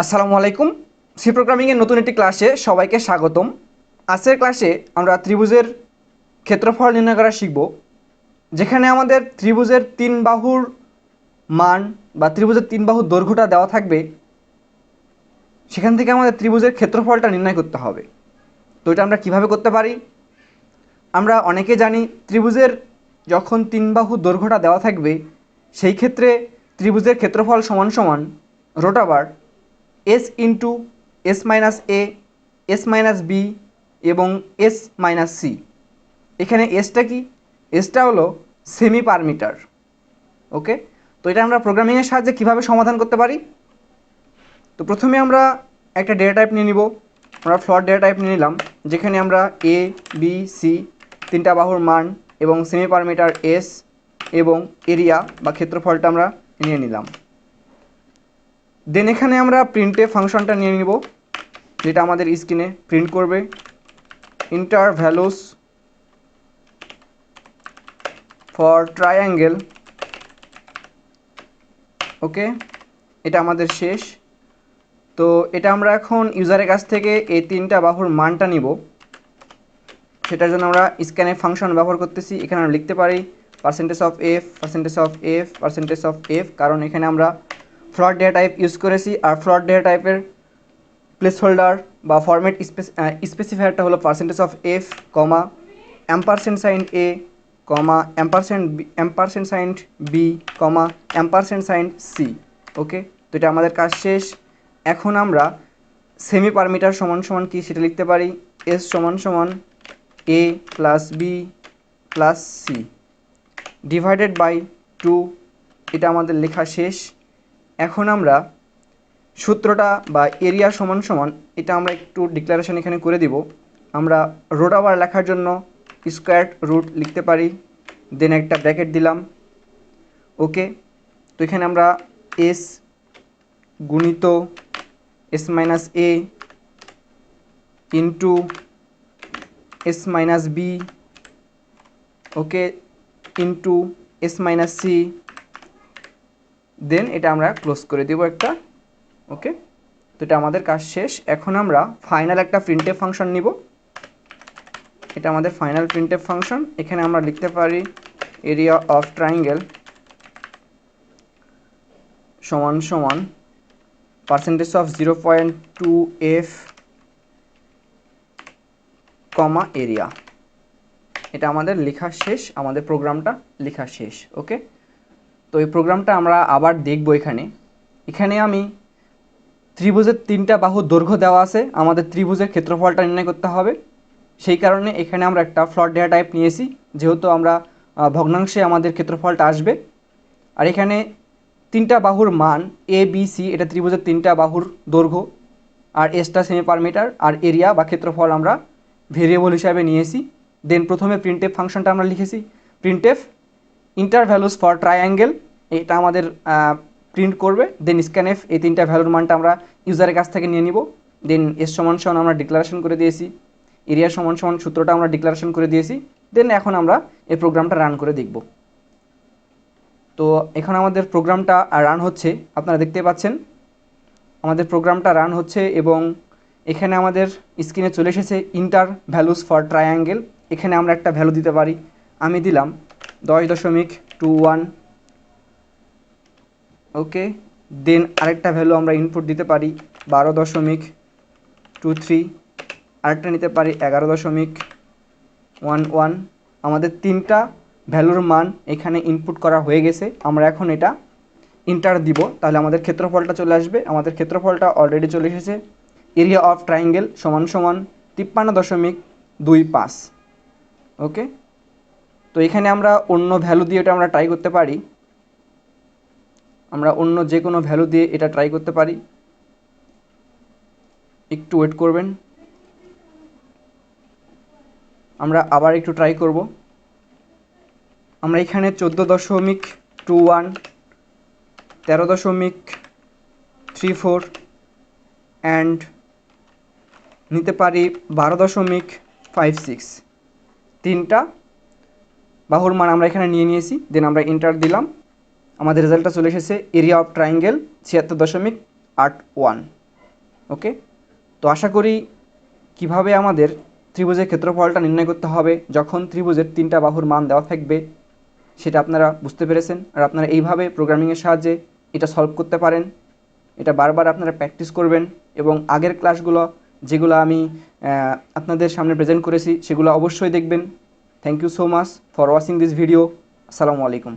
আসসালামু আলাইকুম। সি প্রোগ্রামিংয়ের নতুন একটি ক্লাসে সবাইকে স্বাগতম। আজকের ক্লাসে আমরা ত্রিভুজের ক্ষেত্রফল নির্ণয় করা শিখব, যেখানে আমাদের ত্রিভুজের তিন বাহুর মান বা ত্রিভুজের তিন বাহুর দৈর্ঘ্যটা দেওয়া থাকবে। সেখান থেকে আমাদের ত্রিভুজের ক্ষেত্রফলটা নির্ণয় করতে হবে। তো এটা আমরা কিভাবে করতে পারি? আমরা অনেকে জানি ত্রিভুজের যখন তিন বাহুর দৈর্ঘ্যটা দেওয়া থাকবে, সেই ক্ষেত্রে ত্রিভুজের ক্ষেত্রফল সমান সমান রোটাবার এস ইন্টু এস মাইনাস এ, এস মাইনাস বি এবং এস মাইনাস সি। এখানে এসটা কি? এসটা হলো সেমি পার মিটার। ওকে, তো এটা আমরা প্রোগ্রামিংয়ের সাহায্যে কীভাবে সমাধান করতে পারি? তো প্রথমে আমরা একটা ডেটা টাইপ নিয়ে নিব। আমরা ফ্লট ডেটা টাইপ নিয়ে নিলাম, যেখানে আমরা এ বি সি তিনটা বাহুর মান এবং সেমি পার মিটার এস এবং এরিয়া বা ক্ষেত্রফলটা আমরা নিয়ে নিলাম। দেন এখানে আমরা প্রিন্টে ফাংশনটা নিয়ে নিব, যেটা আমাদের স্ক্রিনে প্রিন্ট করবে ইন্টার ভ্যালুস ফর ট্রায়াঙ্গেল। ওকে, এটা আমাদের শেষ। তো এটা আমরা এখন ইউজারের কাছ থেকে এই তিনটা বাহুর মানটা নিব। সেটার জন্য আমরা স্ক্যানের ফাংশন ব্যবহার করতেছি। এখানে আমরা লিখতে পারি percentage of F, percentage of F, percentage of F, কারণ এখানে আমরা ফ্লট ডেটা টাইপ ইউজ করেছি। আর ফ্লট ডেটা টাইপের প্লেস হোল্ডার বা ফরম্যাট স্পেসিফায়ারটা হলো percentage of F comma ampersand sign A comma ampersand sign B comma ampersand sign C. Okay, তো এটা আমাদের কাজ শেষ। এখন আমরা সেমি পারমিটার সমান সমান কি সেটা লিখতে পারি এস সমান সমান A plus B plus C divided by 2। এটা আমাদের লেখা শেষ। এখন আমরা সূত্রটা বা এরিয়া সমান সমান, এটা আমরা একটু ডিক্লারেশন এখানে করে দিব। আমরা রুট আবার লেখার জন্য স্কোয়ার রুট লিখতে পারি, দেন একটা ব্র্যাকেট দিলাম। ওকে, তো এখানে আমরা এস গুণিত এস মাইনাস এ ইন্টু এস মাইনাস বি, ওকে, ইন্টু এস মাইনাস সি, দেন এটা আমরা ক্লোজ করে দেব একটা। ওকে, তো এটা আমাদের কাজ শেষ। এখন আমরা ফাইনাল একটা প্রিন্টএফ ফাংশন নিব। এটা আমাদের ফাইনাল প্রিন্টএফ ফাংশন। এখানে আমরা লিখতে পারি এরিয়া অফ ট্রায়াঙ্গেল সমান সমান percentage of 0.2 F comma area. এটা আমাদের লেখা শেষ, আমাদের প্রোগ্রামটা লেখা শেষ। ওকে, তো এই প্রোগ্রামটা আমরা আবার দেখব। এখানে আমি ত্রিভুজের তিনটা বাহুর দৈর্ঘ্য দেওয়া আছে, আমাদের ত্রিভুজের ক্ষেত্রফলটা নির্ণয় করতে হবে। সেই কারণে এখানে আমরা একটা ফ্লট ডেটা টাইপ নিয়েছি, যেহেতু আমরা ভগ্নাংশে আমাদের ক্ষেত্রফলটা আসবে। আর এখানে তিনটা বাহুর মান এ বি সি, এটা ত্রিভুজের তিনটা বাহুর দৈর্ঘ্য, আর এসটা সেমি পার মিটার, আর এরিয়া বা ক্ষেত্রফল আমরা ভেরিয়েবল হিসাবে নিয়েছি। দেন প্রথমে প্রিন্টএফ ফাংশনটা আমরা লিখেছি printf inter values for triangle, এটা আমাদের প্রিন্ট করবে। দেন স্ক্যানএফ, এই তিনটা ভ্যালুর মানটা আমরা ইউজারের কাছ থেকে নিয়ে নিব। দেন এস সমান সমান আমরা ডিক্লারেশন করে দিয়েছি, এরিয়া সমান সমান সূত্রটা আমরা ডিক্লারেশন করে দিয়েছি। দেন এখন আমরা এই প্রোগ্রামটা রান করে দেখব। তো এখন আমাদের প্রোগ্রামটা রান হচ্ছে, আপনারা দেখতে পাচ্ছেন আমাদের প্রোগ্রামটা রান হচ্ছে। এবং এখানে আমাদের স্ক্রিনে চলে এসেছে ইন্টার ভ্যালুস ফর ট্রায়াঙ্গেল। এখানে আমরা একটা ভ্যালু দিতে পারি, আমি দিলাম 10.21। ওকে, দেন আরেকটা ভ্যালু আমরা ইনপুট দিতে পারি 12.23, আরেকটা নিতে পারি 11.11। আমাদের তিনটা ভ্যালুর মান এখানে ইনপুট করা হয়ে গেছে। আমরা এখন এটা ইন্টার দিব, তাহলে আমাদের ক্ষেত্রফলটা চলে আসবে। আমাদের ক্ষেত্রফলটা অলরেডি চলে এসেছে। এরিয়া অফ ট্রায়াঙ্গেল সমান সমান 53.25। ওকে, তো এখানে আমরা অন্য ভ্যালু দিয়ে এটা আমরা ট্রাই করতে পারি। আমরা অন্য যে কোনো ভ্যালু দিয়ে এটা ট্রাই করতে পারি, একটু ওয়েট করবেন। আমরা আবার একটু ট্রাই করব। আমরা এখানে 14.21, 13.34 অ্যান্ড নিতে পারি 12.56। তিনটা বাহুর মান আমরা এখানে নিয়ে নিয়েছি। দেন আমরা এন্টার দিলাম, আমাদের রেজাল্টটা চলে এসেছে এরিয়া অফ ট্রায়াঙ্গেল 76.81। ওকে, তো আশা করি কিভাবে আমাদের ত্রিভুজের ক্ষেত্রফলটা নির্ণয় করতে হবে যখন ত্রিভুজের 3টা বাহুর মান দেওয়া থাকবে সেটা আপনারা বুঝতে পেরেছেন। আর আপনারা এইভাবে প্রোগ্রামিংয়ের সাহায্যে এটা সলভ করতে পারেন। এটা বারবার আপনারা প্র্যাকটিস করবেন এবং আগের ক্লাসগুলো যেগুলো আমি আপনাদের সামনে প্রেজেন্ট করেছি সেগুলো অবশ্যই দেখবেন। Thank you so much for watching this video. আসসালামু আলাইকুম।